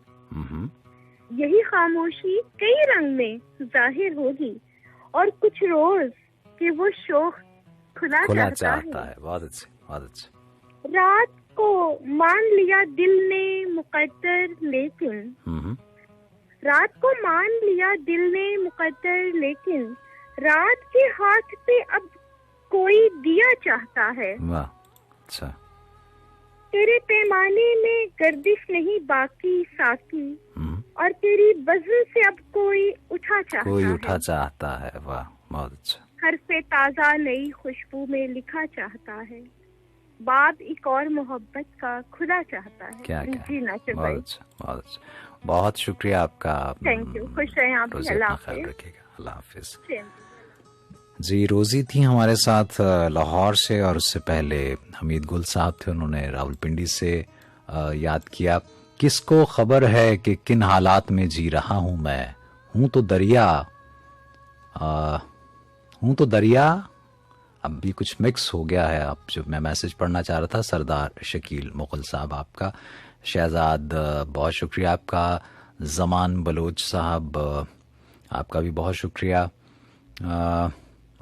यही खामोशी कई रंग में जाहिर होगी, और कुछ रोज कि वो शोख खुला चाहता है। बहुत अच्छे बहुत अच्छे। रात को मान लिया दिल ने मुकद्दर, लेकिन रात को मान लिया दिल ने मुकद्दर, लेकिन रात के हाथ पे अब कोई दिया चाहता है। वाह, अच्छा। तेरे पैमाने में गर्दिश नहीं बाकी साकी, और तेरी वज़न से अब कोई उठा चाहता है। वाह, बहुत अच्छा। हर्फ़े ताज़ा नई खुशबू में लिखा चाहता है, बाब एक और मोहब्बत का खुदा चाहता है। क्या जी नासिर भाई, बहुत अच्छा, बहुत अच्छा, बहुत शुक्रिया आपका। थैंक यू, खुश रहें आप भी, अल्लाह ख्याल रखिएगा, अल्लाह हाफिज। जी, रोजी थी हमारे साथ लाहौर से, और उससे पहले हमीद गुल साहब थे, उन्होंने रावलपिंडी से याद किया। किसको खबर है कि किन हालात में जी रहा हूँ मैं, हूँ तो दरिया। अब भी कुछ मिक्स हो गया है। अब जो मैं मैसेज पढ़ना चाह रहा था, सरदार शकील मुगल साहब आपका, शहजाद बहुत शुक्रिया आपका, जमान बलोच साहब आपका भी बहुत शुक्रिया।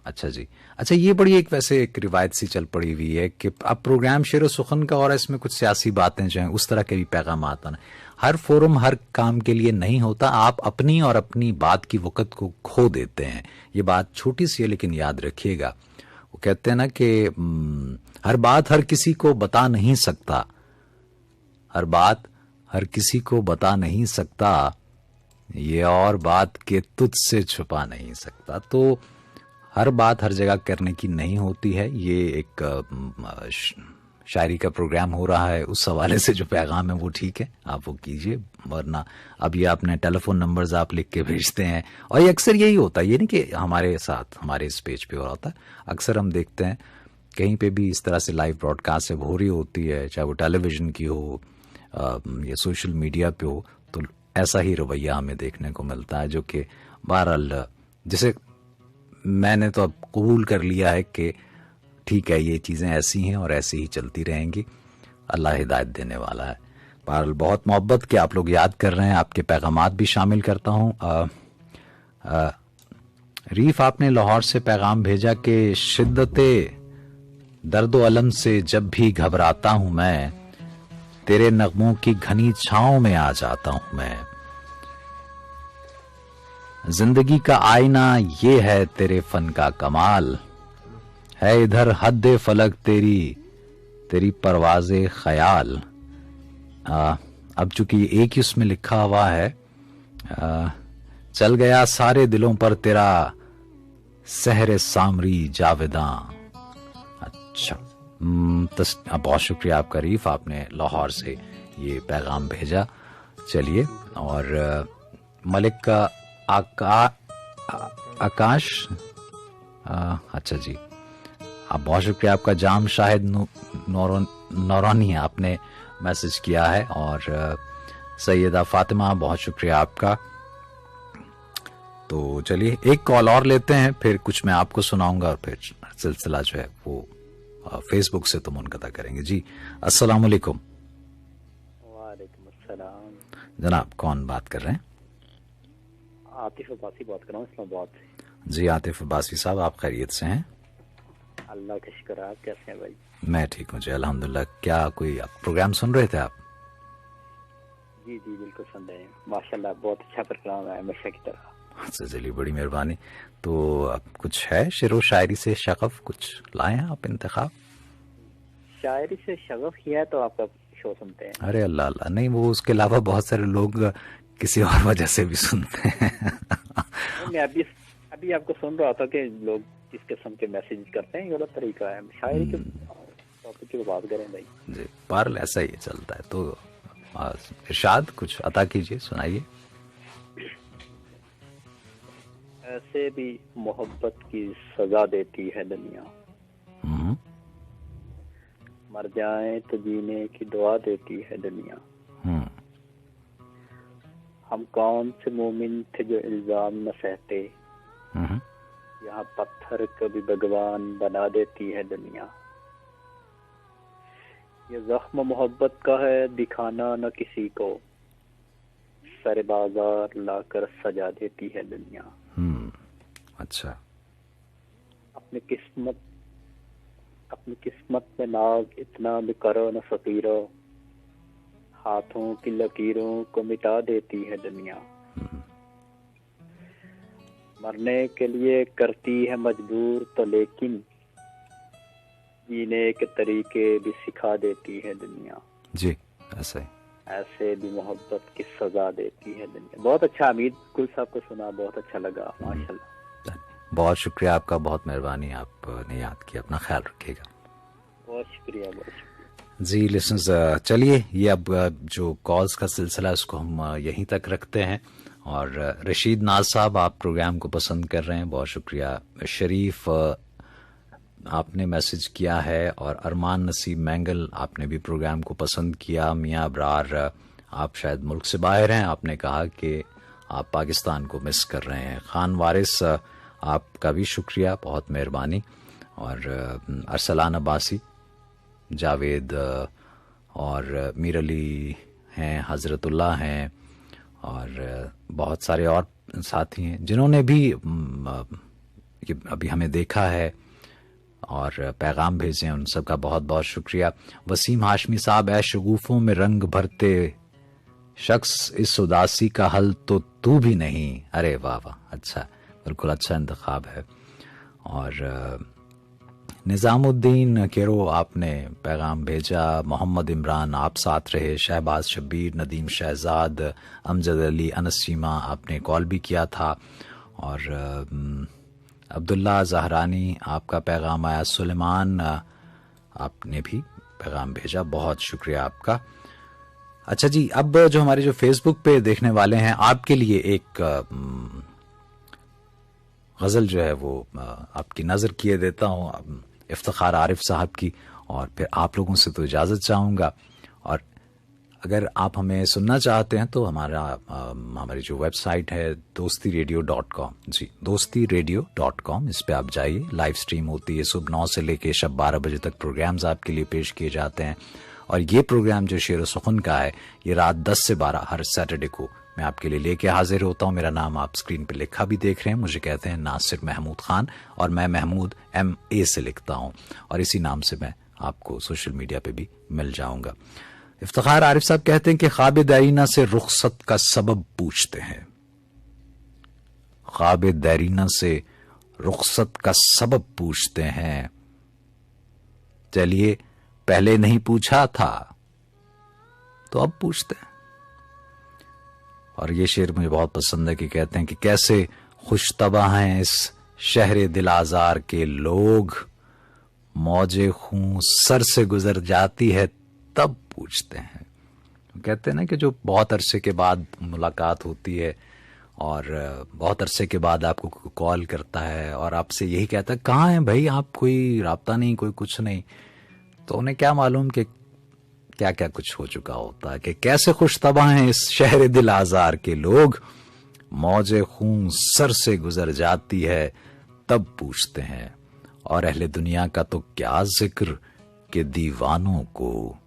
अच्छा जी, अच्छा, ये बड़ी एक वैसे एक रिवायत सी चल पड़ी हुई है कि अब प्रोग्राम शेर व सुखन का, और इसमें कुछ सियासी बातें जो हैं उस तरह के भी पैगाम आता ना। हर फोरम हर काम के लिए नहीं होता, आप अपनी और अपनी बात की वक़्त को खो देते हैं। ये बात छोटी सी है लेकिन याद रखिएगा। वो कहते हैं ना कि हर बात हर किसी को बता नहीं सकता, हर बात हर किसी को बता नहीं सकता, ये और बात के तुझसे छुपा नहीं सकता। तो हर बात हर जगह करने की नहीं होती है। ये एक शायरी का प्रोग्राम हो रहा है, उस हवाले से जो पैगाम है वो ठीक है, आप वो कीजिए, वरना अब ये आपने टेलीफोन नंबर्स आप लिख के भेजते हैं, और ये अक्सर यही होता है। ये नहीं कि हमारे साथ हमारे इस पेज पे हो रहा होता है, अक्सर हम देखते हैं कहीं पे भी इस तरह से लाइव ब्रॉडकास्ट जब हो रही होती है, चाहे वो टेलीविज़न की हो या सोशल मीडिया पे हो, तो ऐसा ही रवैया हमें देखने को मिलता है, जो कि बहरहाल जैसे मैंने तो अब कबूल कर लिया है कि ठीक है, ये चीज़ें ऐसी हैं और ऐसी ही चलती रहेंगी, अल्लाह हिदायत देने वाला है। बहरहाल बहुत मोहब्बत के आप लोग याद कर रहे हैं, आपके पैगामात भी शामिल करता हूँ। रीफ, आपने लाहौर से पैगाम भेजा कि शिद्दते दर्दो अलम से जब भी घबराता हूँ मैं, तेरे नगमों की घनी छाँव में आ जाता हूँ मैं। जिंदगी का आईना ये है तेरे फन का कमाल, है इधर हद्दे फलक तेरी परवाज़े ख्याल। अब चूंकि एक ही उसमें लिखा हुआ है, चल गया सारे दिलों पर तेरा सहरे सामरी जावेदां। अच्छा, बहुत शुक्रिया आपका रीफ, आपने लाहौर से ये पैगाम भेजा। चलिए, और मलिक का आकाश, अच्छा जी, आप बहुत शुक्रिया आपका। जाम शाहिद नौरानी आपने मैसेज किया है, और सैयदा फातिमा बहुत शुक्रिया आपका। तो चलिए एक कॉल और लेते हैं, फिर कुछ मैं आपको सुनाऊंगा, और फिर सिलसिला जो है वो फेसबुक से तो मुनक़ता करेंगे। जी, अस्सलाम वालेकुम। वालेकुम अस्सलाम। जनाब, कौन बात कर रहे हैं? आतिफ अब्बासी बात कर रहा हूँ इस्लामाबाद से। जी आतिफ अब्बासी साहब, आप खैरियत से हैं? अल्लाह का शुक्र है, आप कैसे हैं भाई? मैं ठीक हूँ जी, अल्हम्दुलिल्लाह। क्या कोई प्रोग्राम सुन रहे थे आप? जी जी बिल्कुल सुन रहे हैं, माशाल्लाह बहुत अच्छा प्रोग्राम है हमेशा की तरह। अच्छा, चलिए, बड़ी मेहरबानी। तो अब कुछ है शेरो शायरी से शगफ, कुछ लाए हैं आप इंतखाब? शायरी से शगफ किया है तो आपका शो सुनते हैं। अरे अल्लाह अल्लाह, नहीं, वो उसके अलावा बहुत सारे लोग किसी और वजह से भी सुनते हैं। मैं अभी आपको सुन रहा था कि लोग किस किस्म के मैसेज करते हैं, गलत तरीका है। शायरी के टॉपिक की बात करें भाई जी, पार ऐसा ही चलता है। तो इरशाद कुछ अता कीजिए, सुनाइए। ऐसे भी मोहब्बत की सजा देती है दुनिया, मर जाए तो जीने की दुआ देती है दुनिया। हम कौन से मोमिन थे जो इल्जाम न सहते, यहाँ पत्थर कभी भगवान बना देती है दुनिया। ये जख्म मोहब्बत का है दिखाना न किसी को, सर बाजार लाकर सजा देती है दुनिया। अच्छा, अपनी किस्मत में नाज इतना भी करो न फकीरो, हाथों की लकीरों को मिटा देती है दुनिया। मरने के लिए करती है मजबूर तो लेकिन जीने के तरीके भी सिखा देती है दुनिया। जी ऐसा ही, ऐसे भी मोहब्बत की सजा देती है दुनिया। बहुत अच्छा, हमीद गुल साहब को सुना, बहुत अच्छा लगा, माशाल्लाह। बहुत शुक्रिया आपका, बहुत मेहरबानी, आपने याद किया। अपना ख्याल रखिएगा। बहुत शुक्रिया, बहुत शुक्रिया। जी लिसनर्स, चलिए ये अब जो कॉल्स का सिलसिला इसको हम यहीं तक रखते हैं। और रशीद नाज साहब, आप प्रोग्राम को पसंद कर रहे हैं, बहुत शुक्रिया। शरीफ आपने मैसेज किया है, और अरमान नसीब मैंगल आपने भी प्रोग्राम को पसंद किया। मियाँ अबरार, आप शायद मुल्क से बाहर हैं, आपने कहा कि आप पाकिस्तान को मिस कर रहे हैं। खान वारिस, आपका भी शुक्रिया, बहुत मेहरबानी। और अरसलान अब्बासी, जावेद और मीर अली हैं, हजरतुल्लाह हैं, और बहुत सारे और साथी हैं जिन्होंने भी अभी हमें देखा है और पैगाम भेजे हैं, उन सब का बहुत बहुत शुक्रिया। वसीम हाशमी साहब, ऐ शगुफों में रंग भरते शख्स, इस उदासी का हल तो तू भी नहीं। अरे वाह वाह, अच्छा, बिल्कुल अच्छा इंतखाब है। और निज़ामुद्दीन केरो, आपने पैगाम भेजा। मोहम्मद इमरान, आप साथ रहे। शहबाज शब्बीर, नदीम शहजाद, अमजद अली, अनस चीमा, आपने कॉल भी किया था। और अब्दुल्ला जहरानी, आपका पैगाम आया। सुलेमान, आपने भी पैगाम भेजा, बहुत शुक्रिया आपका। अच्छा जी, अब जो हमारे जो फेसबुक पे देखने वाले हैं, आपके लिए एक गज़ल जो है वो आपकी नज़र किए देता हूँ, इफ्तिखार आरिफ साहब की, और फिर आप लोगों से तो इजाज़त चाहूँगा। और अगर आप हमें सुनना चाहते हैं तो हमारी जो वेबसाइट है dostiradio.com, जी dostiradio.com, इस पे आप जाइए। लाइव स्ट्रीम होती है सुबह 9 से लेके शब 12 बजे तक, प्रोग्राम्स आपके लिए पेश किए जाते हैं। और ये प्रोग्राम जो शेर सुखन का है, ये रात 10 से 12 हर सैटरडे को मैं आपके लिए लेके हाजिर होता हूँ। मेरा नाम आप स्क्रीन पे लिखा भी देख रहे हैं, मुझे कहते हैं नासिर महमूद खान, और मैं महमूद MA से लिखता हूँ, और इसी नाम से मैं आपको सोशल मीडिया पे भी मिल जाऊंगा। इफ्तिखार आरिफ साहब कहते हैं कि ख्वाब दैरीना से रुखसत का सबब पूछते हैं। ख्वाब दैरीना से रुखसत का सबब पूछते हैं। चलिए, पहले नहीं पूछा था तो अब पूछते हैं। और ये शेर मुझे बहुत पसंद है कि कहते हैं कि कैसे खुशतबा हैं इस शहर दिल आजार के लोग, मौजे खूं सर से गुजर जाती है तब पूछते हैं। कहते हैं ना कि जो बहुत अरसे के बाद मुलाकात होती है और बहुत अरसे के बाद आपको कॉल करता है और आपसे यही कहता है कहाँ हैं भाई आप, कोई राब्ता नहीं, कोई कुछ नहीं, तो उन्हें क्या मालूम कि क्या क्या कुछ हो चुका होता है। कि कैसे खुशतबा हैं इस शहर दिल आजार के लोग, मौजे खून सर से गुजर जाती है तब पूछते हैं। और अहले दुनिया का तो क्या जिक्र कि दीवानों को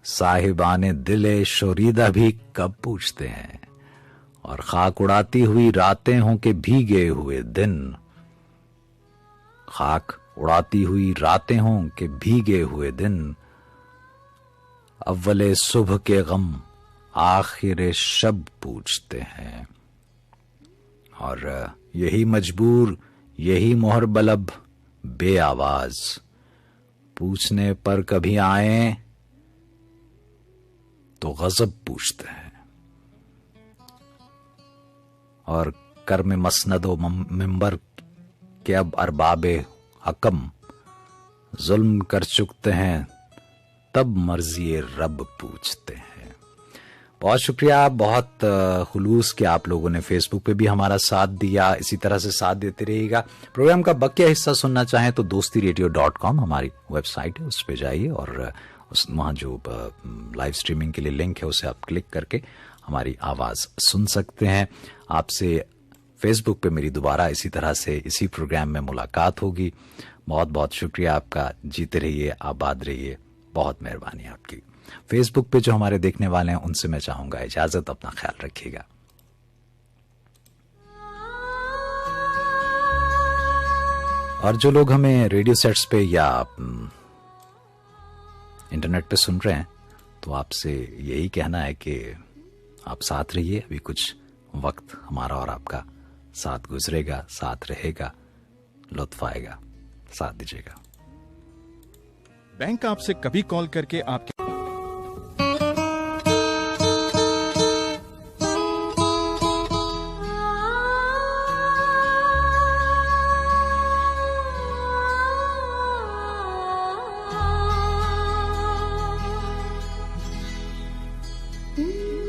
साहिबाने दिले शोरीदा भी कब पूछते हैं। और खाक उड़ाती हुई रातें हों के भीगे हुए दिन, खाक उड़ाती हुई रातें हों के भीगे हुए दिन, अव्वले सुबह के गम आखिर शब पूछते हैं। और यही मजबूर, यही मोहर बलब बे आवाज, पूछने पर कभी आए तो गजब पूछते हैं। और कर्म मसनदो मिंबर के अब अरबाबे हकम जुल्म कर चुकते हैं तब मर्जी रब पूछते हैं। बहुत शुक्रिया, बहुत खुलूस के आप लोगों ने फेसबुक पे भी हमारा साथ दिया, इसी तरह से साथ देते रहिएगा। प्रोग्राम का बकिया हिस्सा सुनना चाहें तो dostiradio.com हमारी वेबसाइट है, उस पे जाइए और वहाँ जो लाइव स्ट्रीमिंग के लिए लिंक है उसे आप क्लिक करके हमारी आवाज़ सुन सकते हैं। आपसे फेसबुक पे मेरी दोबारा इसी तरह से इसी प्रोग्राम में मुलाकात होगी। बहुत बहुत शुक्रिया आपका, जीते रहिए, आबाद रहिए, बहुत मेहरबानी आपकी। फेसबुक पे जो हमारे देखने वाले हैं उनसे मैं चाहूंगा इजाजत, अपना ख्याल रखिएगा। और जो लोग हमें रेडियो सेट्स पे या इंटरनेट पे सुन रहे हैं तो आपसे यही कहना है कि आप साथ रहिए। अभी कुछ वक्त हमारा और आपका साथ गुजरेगा, साथ रहेगा, लुत्फ आएगा, साथ दीजिएगा। बैंक आपसे कभी कॉल करके आपके Mm-hmm.